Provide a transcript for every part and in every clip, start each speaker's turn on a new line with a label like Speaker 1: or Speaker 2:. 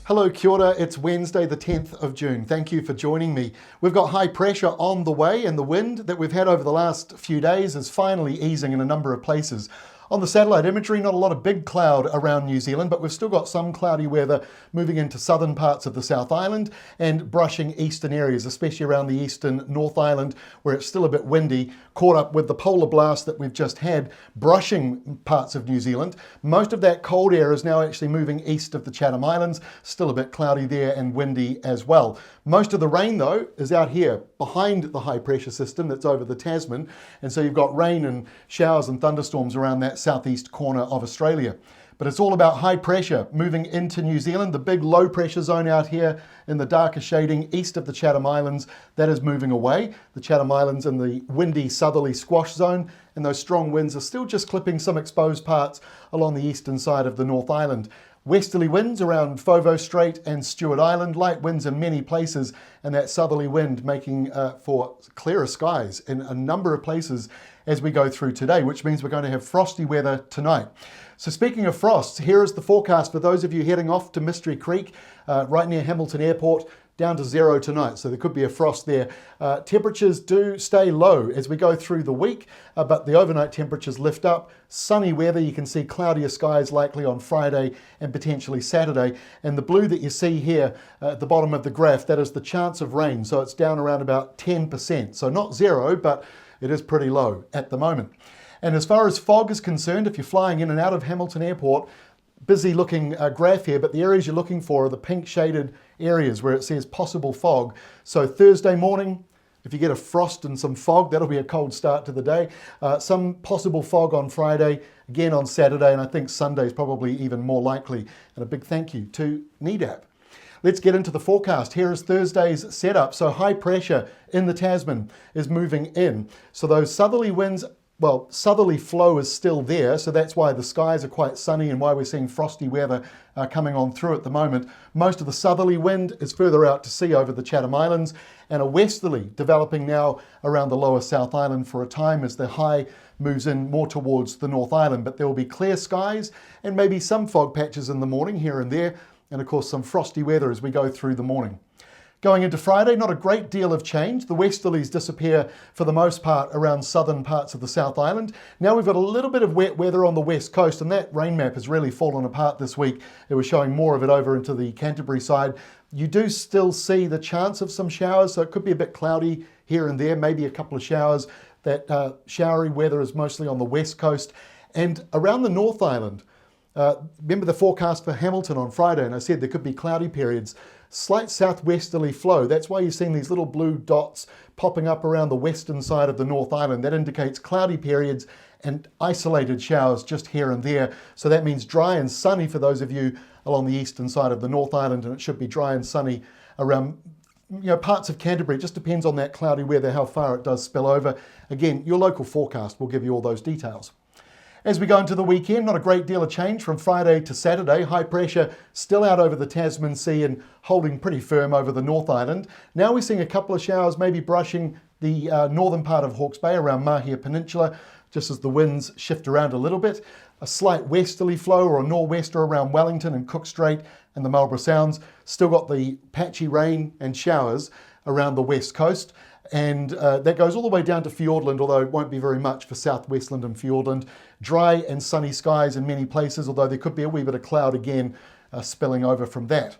Speaker 1: Hello, kia ora. It's Wednesday, the 10th of June. Thank you for joining me. We've got high pressure on the way, and the wind that we've had over the last few days is finally easing in a number of places. On the satellite imagery, not a lot of big cloud around New Zealand, but we've still got some cloudy weather moving into southern parts of the South Island and brushing eastern areas, especially around the eastern North Island, where it's still a bit windy, caught up with the polar blast that we've just had, brushing parts of New Zealand. Most of that cold air is now actually moving east of the Chatham Islands, still a bit cloudy there and windy as well. Most of the rain, though, is out here behind the high pressure system that's over the Tasman, and so you've got rain and showers and thunderstorms around that southeast corner of Australia. But it's all about high pressure moving into New Zealand. The big low pressure zone out here in the darker shading east of the Chatham Islands, that is moving away. The Chatham Islands in the windy southerly squash zone, and those strong winds are still just clipping some exposed parts along the eastern side of the North Island. Westerly winds around Fovo Strait and Stewart Island, light winds in many places, and that southerly wind making for clearer skies in a number of places as we go through today, which means we're going to have frosty weather tonight. So speaking of frosts, here is the forecast for those of you heading off to Mystery Creek, right near Hamilton Airport, down to 0 tonight, so there could be a frost there. Temperatures do stay low as we go through the week, but the overnight temperatures lift up. Sunny weather, you can see cloudier skies likely on Friday and potentially Saturday. And the blue that you see here at the bottom of the graph, that is the chance of rain, so it's down around about 10%. So not 0, but it is pretty low at the moment. And as far as fog is concerned, if you're flying in and out of Hamilton Airport, busy looking graph here, but the areas you're looking for are the pink shaded areas where it says possible fog. So Thursday morning, if you get a frost and some fog, that'll be a cold start to the day. Some possible fog on Friday, again on Saturday, and I think Sunday is probably even more likely. And a big thank you to NEDAP. Let's get into the forecast. Here is Thursday's setup. So high pressure in the Tasman is moving in. So those southerly winds, well, southerly flow is still there, so that's why the skies are quite sunny and why we're seeing frosty weather coming on through at the moment. Most of the southerly wind is further out to sea over the Chatham Islands, and a westerly developing now around the lower South Island for a time as the high moves in more towards the North Island. But there will be clear skies and maybe some fog patches in the morning here and there, and of course some frosty weather as we go through the morning. Going into Friday, not a great deal of change. The westerlies disappear for the most part around southern parts of the South Island. Now we've got a little bit of wet weather on the west coast, and that rain map has really fallen apart this week. It was showing more of it over into the Canterbury side. You do still see the chance of some showers, so it could be a bit cloudy here and there, maybe a couple of showers. That showery weather is mostly on the west coast and around the North Island. Remember the forecast for Hamilton on Friday, and I said there could be cloudy periods. Slight southwesterly flow. That's why you're seeing these little blue dots popping up around the western side of the North Island. That indicates cloudy periods and isolated showers just here and there. So that means dry and sunny for those of you along the eastern side of the North Island, and it should be dry and sunny around parts of Canterbury. It just depends on that cloudy weather, how far it does spill over. Again, your local forecast will give you all those details. As we go into the weekend, not a great deal of change from Friday to Saturday. High pressure still out over the Tasman Sea and holding pretty firm over the North Island. Now we're seeing a couple of showers maybe brushing the northern part of Hawke's Bay around Mahia Peninsula, just as the winds shift around a little bit. A slight westerly flow or a nor'wester around Wellington and Cook Strait and the Marlborough Sounds. Still got the patchy rain and showers around the west coast. And that goes all the way down to Fiordland, although it won't be very much for South Westland and Fiordland. Dry and sunny skies in many places, although there could be a wee bit of cloud again spilling over from that.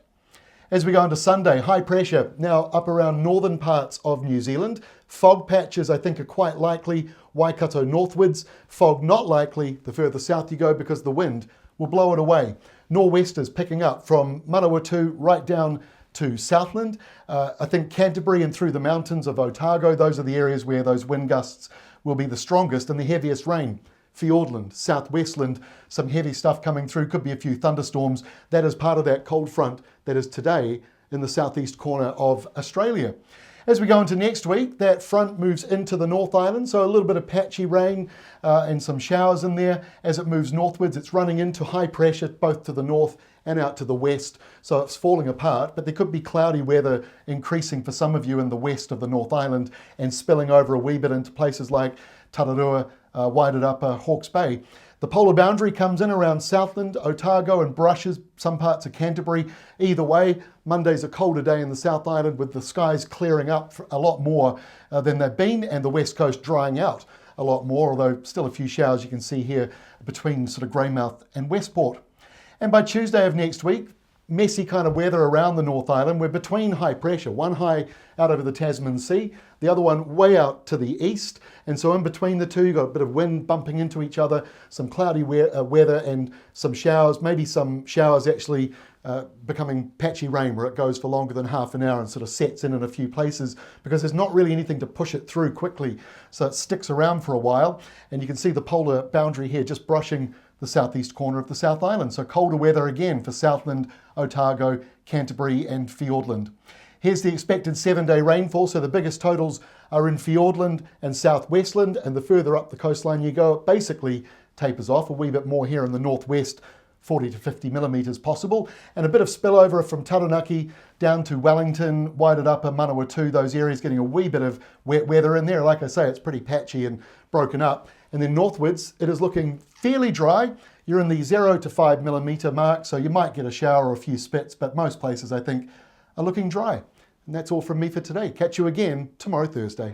Speaker 1: As we go into Sunday, high pressure now up around northern parts of New Zealand. Fog patches I think are quite likely, Waikato northwards. Fog not likely the further south you go because the wind will blow it away. Nor'westers picking up from Manawatu right down to Southland. I think Canterbury and through the mountains of Otago, those are the areas where those wind gusts will be the strongest and the heaviest rain. Fiordland, Southwestland, some heavy stuff coming through, could be a few thunderstorms. That is part of that cold front that is today in the southeast corner of Australia. As we go into next week, that front moves into the North Island, so a little bit of patchy rain and some showers in there. As it moves northwards, it's running into high pressure both to the north and out to the west, so it's falling apart, but there could be cloudy weather increasing for some of you in the west of the North Island and spilling over a wee bit into places like Tararua, Waitarapa, Hawke's Bay. The polar boundary comes in around Southland, Otago and brushes some parts of Canterbury. Either way, Monday's a colder day in the South Island with the skies clearing up a lot more than they've been and the west coast drying out a lot more, although still a few showers you can see here between sort of Greymouth and Westport. And by Tuesday of next week, messy kind of weather around the North Island. We're between high pressure, one high out over the Tasman Sea, the other one way out to the east. And so in between the two, you've got a bit of wind bumping into each other, some cloudy weather and some showers, maybe some showers actually becoming patchy rain where it goes for longer than half an hour and sort of sets in a few places because there's not really anything to push it through quickly. So it sticks around for a while. And you can see the polar boundary here just brushing the southeast corner of the South Island. So colder weather again for Southland, Otago, Canterbury and Fiordland. Here's the expected 7-day rainfall. So the biggest totals are in Fiordland and Southwestland, and the further up the coastline you go, it basically tapers off a wee bit more here in the northwest, 40 to 50 millimetres possible, and a bit of spillover from Taranaki down to Wellington, Waited Upper, Manawatu, those areas getting a wee bit of wet weather in there. Like I say, it's pretty patchy and broken up. And then northwards, it is looking fairly dry. You're in the 0 to 5 millimetre mark, so you might get a shower or a few spits, but most places, I think, are looking dry. And that's all from me for today. Catch you again tomorrow, Thursday.